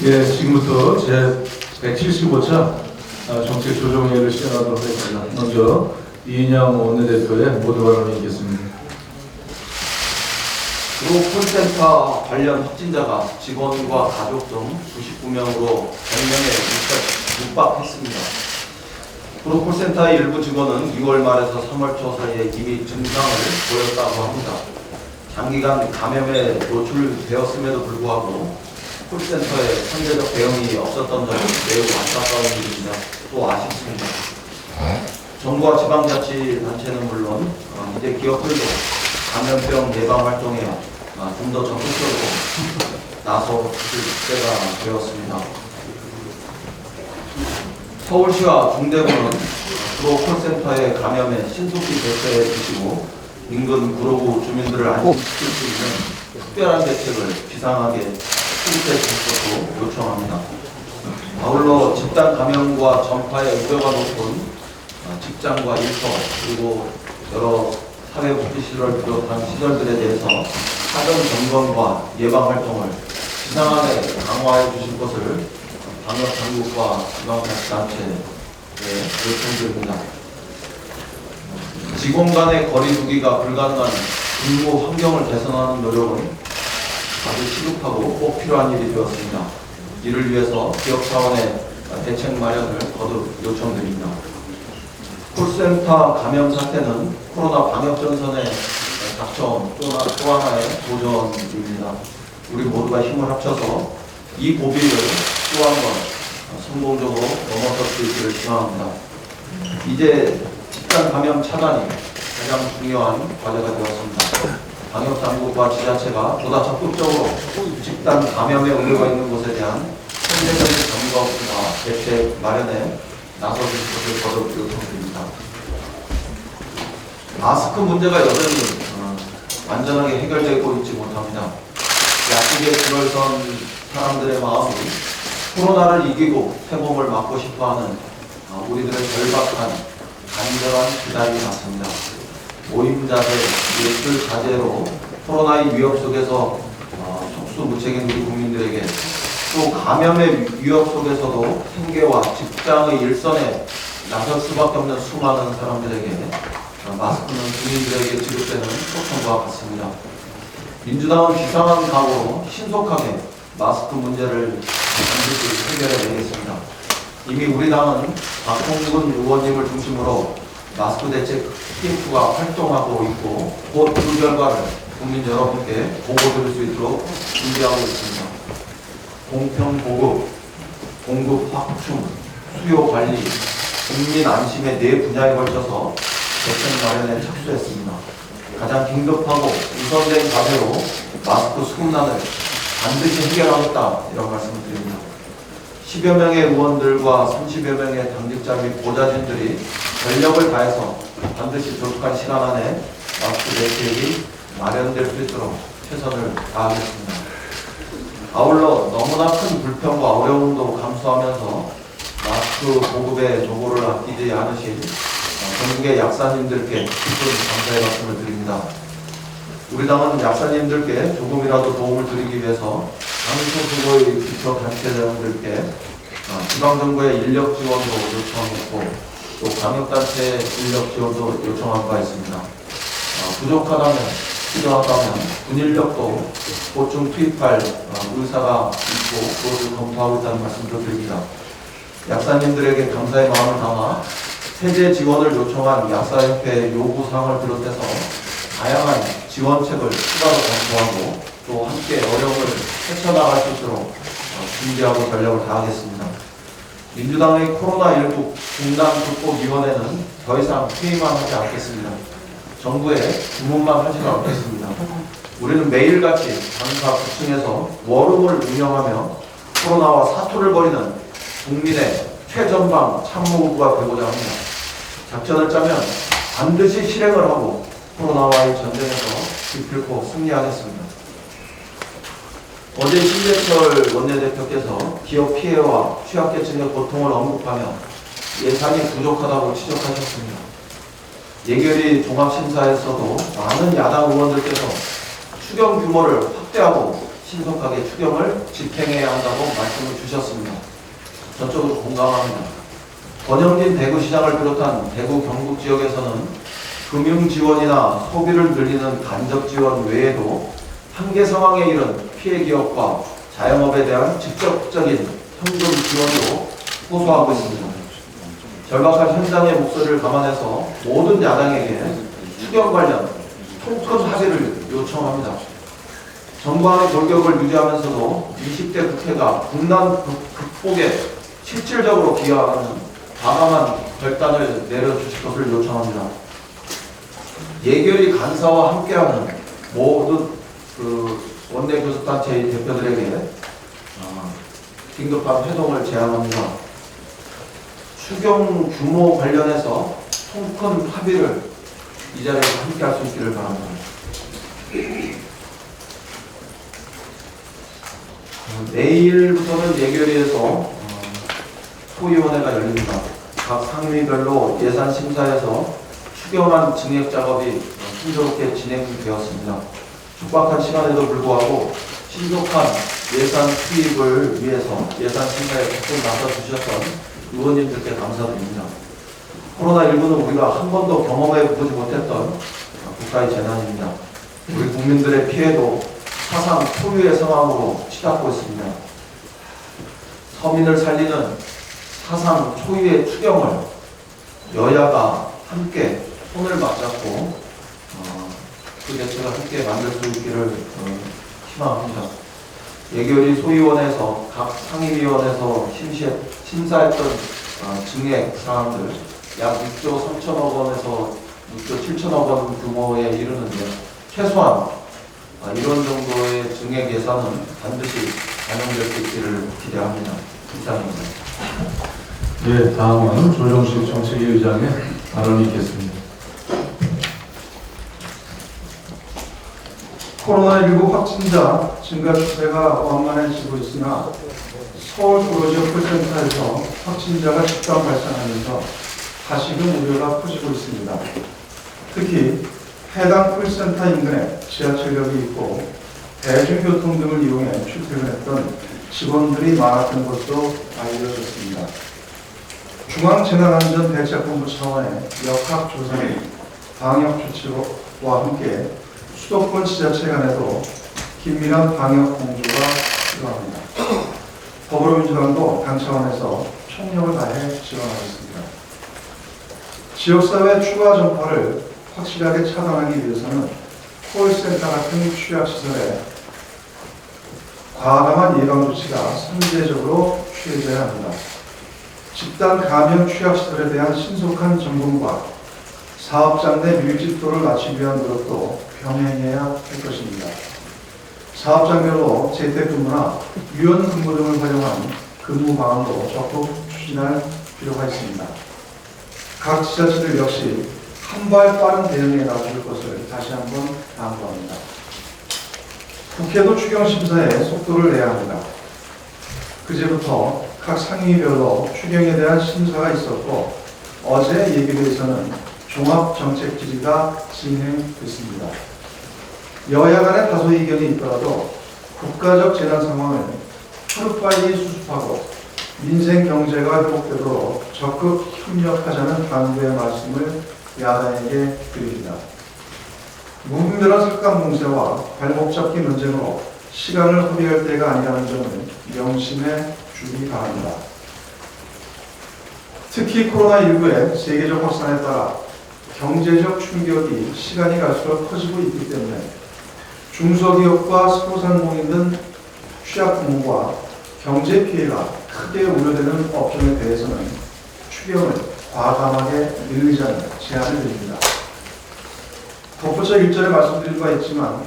예, 지금부터 제 175차 정책 조정회의를 시작하도록 하겠습니다. 먼저 이인영 원내대표의 모두 발언이 있겠습니다. 콜센터 관련 확진자가 직원과 가족 등 99명으로 100명에 육박했습니다. 콜센터의 일부 직원은 2월 말에서 3월 초 사이에 이미 증상을 보였다고 합니다. 장기간 감염에 노출되었음에도 불구하고 콜센터에 선제적 대응이 없었던 점은 매우 안타까운 일입니다. 또 아쉽습니다. 정부와 지방자치단체는 물론 이제 기업들도 감염병 예방 활동에 좀 더 적극적으로 나설 때가 되었습니다. 서울시와 중대구는 콜센터의 감염에 신속히 대처해 주시고 인근 구로구 주민들을 안심시킬 수 있는 특별한 대책을 비상하게 수립해 주실 것도 요청합니다. 아울러 집단 감염과 전파의 우려가 높은 직장과 일터 그리고 여러 사회복지시설 비롯한 시설들에 대해서 사전 점검과 예방 활동을 비상하게 강화해 주실 것을 방역당국과 지방자치단체에 요청드립니다. 직원 간의 거리 두기가 불가능한 근무 환경을 개선하는 노력은 아주 시급하고 꼭 필요한 일이 되었습니다. 이를 위해서 기업 차원의 대책 마련을 거듭 요청드립니다. 콜센터 감염 사태는 코로나 방역 전선에 닥쳐온 또 하나의 도전입니다. 우리 모두가 힘을 합쳐서 이 고비를 또 한 번 성공적으로 넘어설 수 있기를 희망합니다. 이제 집단 감염 차단이 가장 중요한 과제가 되었습니다. 방역 당국과 지자체가 보다 적극적으로 집단 감염의 우려가 있는 곳에 대한 현재적인 점검과 대책 마련에 나서줄 것을 거듭 요청드립니다. 마스크 문제가 여전히 완전하게 해결되고 있지 못합니다. 약국에 줄을 선 사람들의 마음이 코로나를 이기고 회복을 막고 싶어하는 우리들의 절박한 간절한 기다림이 같습니다. 모임 자제, 외출 자제로 코로나의 위협 속에서 속수무책인 우리 국민들에게 또 감염의 위협 속에서도 생계와 직장의 일선에 나설 수밖에 없는 수많은 사람들에게 마스크는 주민들에게 지급되는 소통과 같습니다. 민주당은 비상한 각오로 신속하게 마스크 문제를 반드시 해결해내겠습니다. 이미 우리 당은 박홍근 의원님을 중심으로 마스크 대책 TF가 활동하고 있고 곧 그 결과를 국민 여러분께 보고드릴 수 있도록 준비하고 있습니다. 공평 보급, 공급 확충, 수요 관리, 국민 안심의 네 분야에 걸쳐서 대책 마련에 착수했습니다. 가장 긴급하고 우선된 과제로 마스크 수급난을 반드시 해결하겠다 이런 말씀을 드립니다. 10여 명의 의원들과 30여 명의 당직자 및 보좌진들이 전력을 다해서 반드시 조속한 시간 안에 마스크 대책이 마련될 수 있도록 최선을 다하겠습니다. 아울러 너무나 큰 불편과 어려움도 감수하면서 마스크 보급의 노고를 아끼지 않으신 전국의 약사님들께 깊은 감사의 말씀을 드립니다. 우리 당은 약사님들께 조금이라도 도움을 드리기 위해서 강소수고의 기초단체장들께 지방정부의 인력 지원도 요청했고 또 방역단체 인력 지원도 요청한 바 있습니다. 부족하다면, 필요하다면 군인력도 보충 투입할 의사가 있고 그것을 검토하고 있다는 말씀도 드립니다. 약사님들에게 감사의 마음을 담아 세제 지원을 요청한 약사협회의 요구사항을 비롯해서 다양한 지원책을 추가로 검토하고 또 함께 어려움을 헤쳐나갈 수 있도록 준비하고 전력을 다하겠습니다. 민주당의 코로나19 중단극복위원회는 더 이상 회의만 하지 않겠습니다. 정부에 주문만 하지는 않겠습니다. 우리는 매일같이 당사 구층에서 워룸을 운영하며 코로나와 사투를 벌이는 국민의 최전방 참모부가 되고자 합니다. 작전을 짜면 반드시 실행을 하고 코로나와의 전쟁에서 기필코 승리하겠습니다. 어제 신재철 원내대표께서 기업 피해와 취약계층의 고통을 언급하며 예산이 부족하다고 지적하셨습니다. 예결위 종합심사에서도 많은 야당 의원들께서 추경 규모를 확대하고 신속하게 추경을 집행해야 한다고 말씀을 주셨습니다. 전적으로 공감합니다. 권영진 대구시장을 비롯한 대구 경북 지역에서는 금융 지원이나 소비를 늘리는 간접 지원 외에도 한계 상황에 이른 피해 기업과 자영업에 대한 직접적인 현금 지원도 호소하고 있습니다. 절박한 현장의 목소리를 감안해서 모든 야당에게 추경 관련 통큰 합의를 요청합니다. 정부안의 골격을 유지하면서도 20대 국회가 국난 극복에 실질적으로 기여하는 과감한 결단을 내려주실 것을 요청합니다. 예결위 간사와 함께하는 모든 원내 교섭단체의 대표들에게 긴급한 회동을 제안합니다. 추경 규모 관련해서 통큰 합의를 이 자리에서 함께 할 수 있기를 바랍니다. 내일부터는 예결위에서 소위원회가 열립니다. 각 상임위별로 예산 심사에서 추경안 증액 작업이 순조롭게 진행되었습니다. 촉박한 시간에도 불구하고 신속한 예산 투입을 위해서 예산 심사에 적극 나서주셨던 의원님들께 감사드립니다. 코로나19는 우리가 한 번도 경험해 보지 못했던 국가의 재난입니다. 우리 국민들의 피해도 사상 초유의 상황으로 치닫고 있습니다. 서민을 살리는 사상 초유의 추경을 여야가 함께 손을 맞잡고 그 대책을 함께 만들 수 있기를 희망합니다. 예결위 소위원회에서 각 상임위원회에서 심사했던 증액 사항들 약 6조 3천억 원에서 6조 7천억 원 규모에 이르는데 최소한 이런 정도의 증액 예산은 반드시 반영될 수 있기를 기대합니다. 이상입니다. 예, 다음은 조정식 정책위 의장의 발언이 있겠습니다. 코로나19 확진자 증가 추세가 완만해지고 있으나 서울 도로지역 콜센터에서 확진자가 집단 발생하면서 다시금 우려가 커지고 있습니다. 특히 해당 콜센터 인근에 지하철역이 있고 대중교통 등을 이용해 출퇴근했던 직원들이 많았던 것으로 알려졌습니다. 중앙재난안전대책본부 차원의 역학조사 및 방역조치와 함께 수도권 지자체 간에도 긴밀한 방역 공조가 필요합니다. 더불어민주당도 당 차원에서 총력을 다해 지원하겠습니다. 지역사회 추가 전파를 확실하게 차단하기 위해서는 콜센터 같은 취약시설에 과감한 예방조치가 선제적으로 취해져야 합니다. 집단 감염 취약시설에 대한 신속한 점검과 사업장 내 밀집도를 낮추기 위한 노력도 병행해야 할 것입니다. 사업장별로 재택근무나 유연근무 등을 활용한 근무 방안도 적극 추진할 필요가 있습니다. 각 지자체들 역시 한 발 빠른 대응에 나설 것을 다시 한번 당부합니다. 국회도 추경심사에 속도를 내야 합니다. 그제부터 각 상임위별로 추경에 대한 심사가 있었고 어제 예결위에서는 종합정책질의가 진행됐습니다. 여야 간의 다소 이견이 있더라도 국가적 재난 상황을 하루빨리 수습하고 민생 경제가 회복되도록 적극 협력하자는 당부의 말씀을 야당에게 드립니다. 무분별한 삭감 공세와 발목 잡기 논쟁으로 시간을 허비할 때가 아니라는 점을 명심해 주기 바랍니다. 특히 코로나19의 세계적 확산에 따라 경제적 충격이 시간이 갈수록 커지고 있기 때문에 중소기업과 소상공인 등 취약부문과 경제 피해가 크게 우려되는 업종에 대해서는 추경을 과감하게 늘리자는 제안을 드립니다. 덧붙여 일전에 말씀드린 바 있지만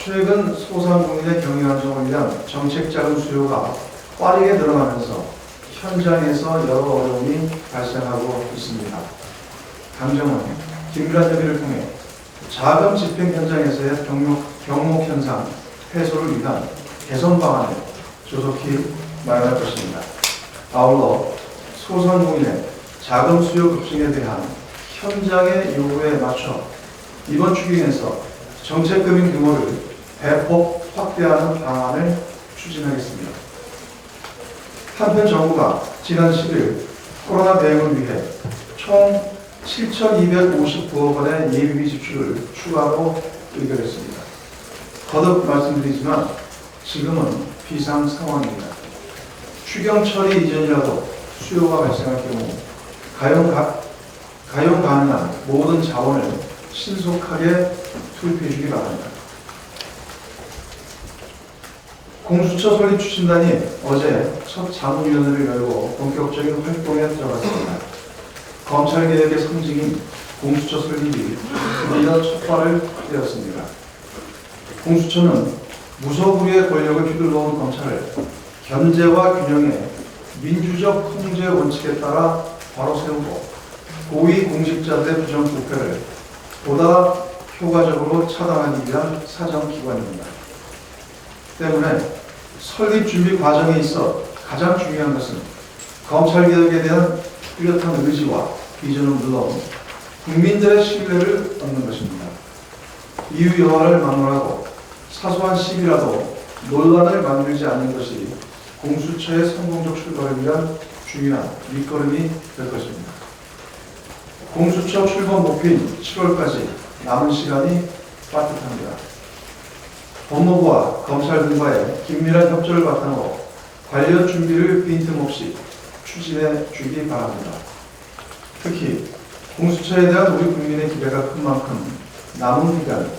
최근 소상공인의 경영 안정을 위한 정책 자금 수요가 빠르게 늘어나면서 현장에서 여러 어려움이 발생하고 있습니다. 당정은 긴밀한 협의를 통해 자금 집행 현장에서의 경목 현상 해소를 위한 개선 방안을 조속히 마련할 것입니다. 아울러 소상공인의 자금 수요 급증에 대한 현장의 요구에 맞춰 이번 추경에서 정책금융 규모를 대폭 확대하는 방안을 추진하겠습니다. 한편 정부가 지난 10일 코로나 대응을 위해 총 7,259억 원의 예비비 지출을 추가로 의결했습니다. 거듭 말씀드리지만 지금은 비상 상황입니다. 추경 처리 이전이라도 수요가 발생할 경우 가용 가능한 모든 자원을 신속하게 투입해 주기 바랍니다. 공수처 설립 추진단이 어제 첫 자문위원회를 열고 본격적인 활동에 들어갔습니다. 검찰개혁의 상징인 공수처 설립이 드디어 첫 발을 떼었습니다. 공수처는 무소불위의 권력을 휘둘러온 검찰을 견제와 균형의 민주적 통제 원칙에 따라 바로 세우고 고위 공직자들의 부정부패를 보다 효과적으로 차단하기 위한 사정기관입니다. 때문에 설립 준비 과정에 있어 가장 중요한 것은 검찰개혁에 대한 뚜렷한 의지와 비전은 물론 국민들의 신뢰를 얻는 것입니다. 이유 여하를 막론하고 사소한 시비라도 논란을 만들지 않는 것이 공수처의 성공적 출발을 위한 중요한 밑거름이 될 것입니다. 공수처 출범 목표인 7월까지 남은 시간이 빠듯합니다. 법무부와 검찰 등과의 긴밀한 협조를 바탕으로 관련 준비를 빈틈없이 추진해 주기 바랍니다. 특히 공수처에 대한 우리 국민의 기대가 큰 만큼 남은 기간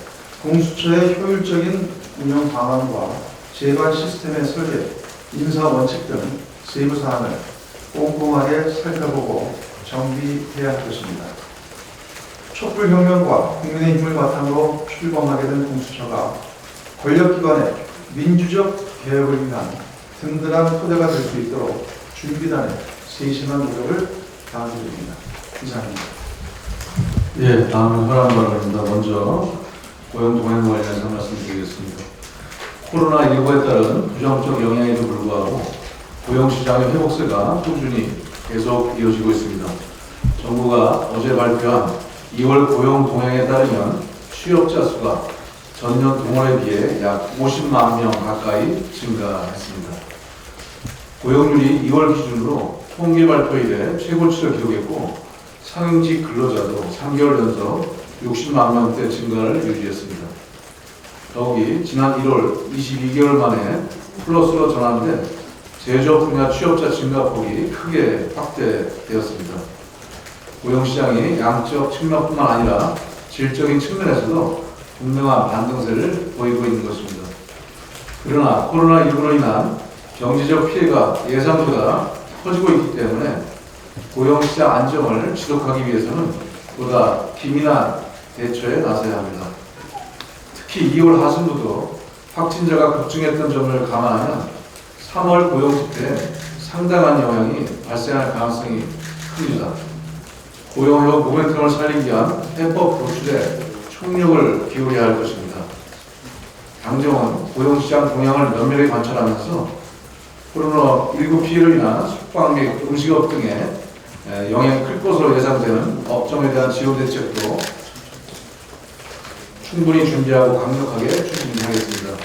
공수처의 효율적인 운영 방안과 재관 시스템의 설계, 인사 원칙 등 세부 사항을 꼼꼼하게 살펴보고 정비해야 할 것입니다. 촛불혁명과 국민의 힘을 바탕으로 출범하게 된 공수처가 권력기관의 민주적 개혁을 위한 든든한 토대가 될 수 있도록 준비단의 세심한 노력을 다하드립니다. 이상입니다. 예, 다음은 현안발언입니다. 먼저 고용동행 관련해서 말씀드리겠습니다. 코로나19에 따른 부정적 영향에도 불구하고 고용시장의 회복세가 꾸준히 계속 이어지고 있습니다. 정부가 어제 발표한 2월 고용동향에 따르면 취업자 수가 전년 동월에 비해 약 50만 명 가까이 증가했습니다. 고용률이 2월 기준으로 통계 발표 이래 최고치를 기록했고 상용직 근로자도 3개월 연속 60만 명대 증가를 유지했습니다. 더욱이 지난 1월 22개월 만에 플러스로 전환된 제조업 분야 취업자 증가폭이 크게 확대되었습니다. 고용시장이 양적 측면뿐만 아니라 질적인 측면에서도 분명한 반등세를 보이고 있는 것입니다. 그러나 코로나19로 인한 경제적 피해가 예상보다 커지고 있기 때문에 고용시장 안정을 지속하기 위해서는 보다 기민한 대처에 나서야 합니다. 특히 2월 하순부터 확진자가 급증했던 점을 감안하면 3월 고용집회에 상당한 영향이 발생할 가능성이 큽니다. 고용회복 모멘텀을 살리기 위한 해법 도출에 총력을 기울여야 할 것입니다. 당정은 고용시장 동향을 면밀히 관찰하면서 코로나19 피해로 인한 숙박 및 음식업 등의 영향이 클 것으로 예상되는 업종에 대한 지원 대책도 충분히 준비하고 강력하게 추진하겠습니다.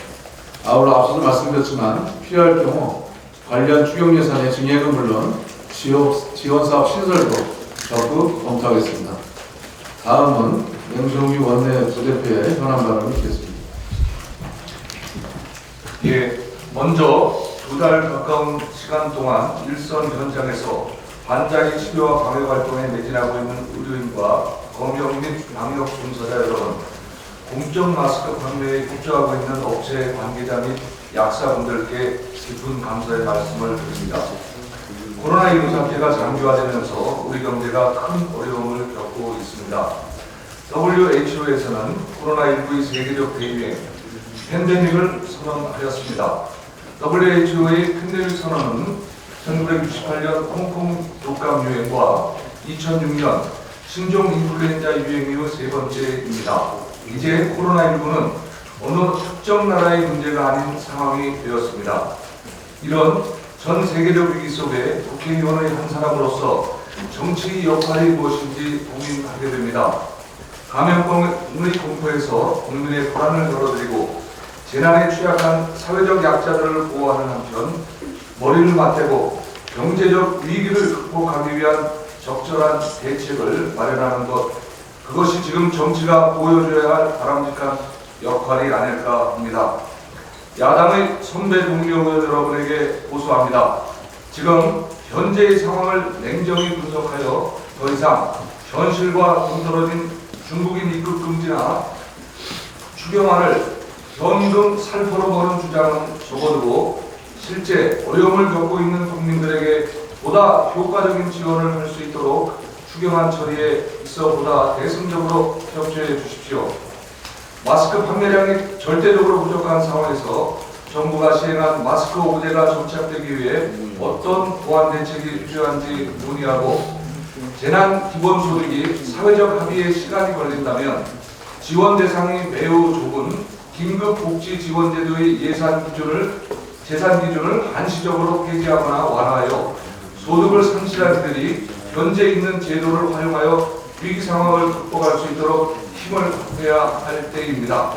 아울러 앞서도 말씀드렸지만 필요할 경우 관련 추경 예산의 증액은 물론 지원사업 신설도 적극 검토하겠습니다. 다음은 명성규 원내 부대표의 현안 발언을 듣겠습니다. 예, 먼저 2달 가까운 시간 동안 일선 현장에서 환자의 치료와 방역 활동에 매진하고 있는 의료인과 검역 및 방역 종사자 여러분, 공적 마스크 판매에 협조하고 있는 업체 관계자 및 약사분들께 깊은 감사의 말씀을 드립니다. 코로나19 사태가 장기화되면서 우리 경제가 큰 어려움을 겪고 있습니다. WHO에서는 코로나19의 세계적 대유행, 팬데믹을 선언하였습니다. WHO의 팬데믹 선언은 1968년 홍콩 독감 유행과 2006년 신종 인플루엔자 유행 이후 세 번째입니다. 이제 코로나19는 어느 특정 나라의 문제가 아닌 상황이 되었습니다. 이런 전 세계적 위기 속에 국회의원의 한 사람으로서 정치 역할이 무엇인지 고민하게 됩니다. 감염병의 공포에서 국민의 불안을 덜어드리고 재난에 취약한 사회적 약자들을 보호하는 한편 머리를 맞대고 경제적 위기를 극복하기 위한 적절한 대책을 마련하는 것, 그것이 지금 정치가 보여줘야 할 바람직한 역할이 아닐까 합니다. 야당의 선배 동료 의원 여러분에게 호소합니다. 지금 현재의 상황을 냉정히 분석하여 더 이상 현실과 동떨어진 중국인 입국 금지나 추경안을 현금 살포로 보는 주장은 접어두고 실제 어려움을 겪고 있는 국민들에게 보다 효과적인 지원을 할 수 있도록 추경안 처리에 있어 보다 대승적으로 협조해 주십시오. 마스크 판매량이 절대적으로 부족한 상황에서 정부가 시행한 마스크 오브제가 정착되기 위해 어떤 보완 대책이 필요한지 논의하고 재난 기본소득이 사회적 합의에 시간이 걸린다면 지원 대상이 매우 좁은 긴급복지지원제도의 재산 기준을 한시적으로 폐지하거나 완화하여 소득을 상실한 이들이 현재 있는 제도를 활용하여 위기 상황을 극복할 수 있도록 힘을 합해야 할 때입니다.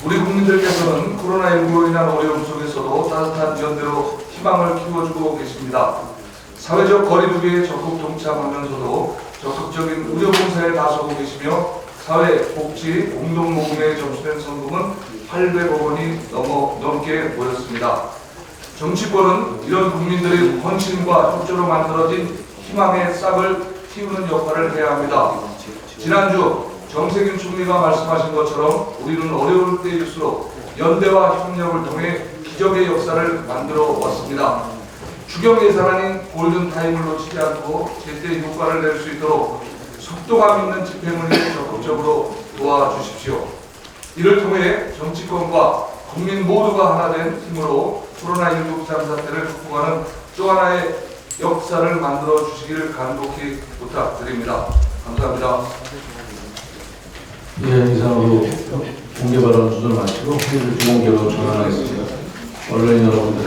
우리 국민들께서는 코로나19로 인한 어려움 속에서도 따뜻한 연대로 희망을 키워주고 계십니다. 사회적 거리두기에 적극 동참하면서도 적극적인 의료봉사에 나서고 계시며 사회복지 공동모금에 접수된 성금은 800억 원이 넘게 모였습니다. 정치권은 이런 국민들의 헌신과 협조로 만들어진 희망의 싹을 틔우는 역할을 해야 합니다. 지난주 정세균 총리가 말씀하신 것처럼 우리는 어려울 때일수록 연대와 협력을 통해 기적의 역사를 만들어 왔습니다. 추경 예산안인 골든타임을 놓치지 않고 제때 효과를 낼 수 있도록 속도감 있는 집행을 적극적으로 도와주십시오. 이를 통해 정치권과 국민 모두가 하나 된 힘으로 코로나19 비상사태를 극복하는 또 하나의 역사를 만들어 주시기를 간곡히 부탁드립니다. 감사합니다. 예, 이상으로 공개 발언 수준을 마치고 회의를 비공개로 전환하겠습니다. 언론인 여러분들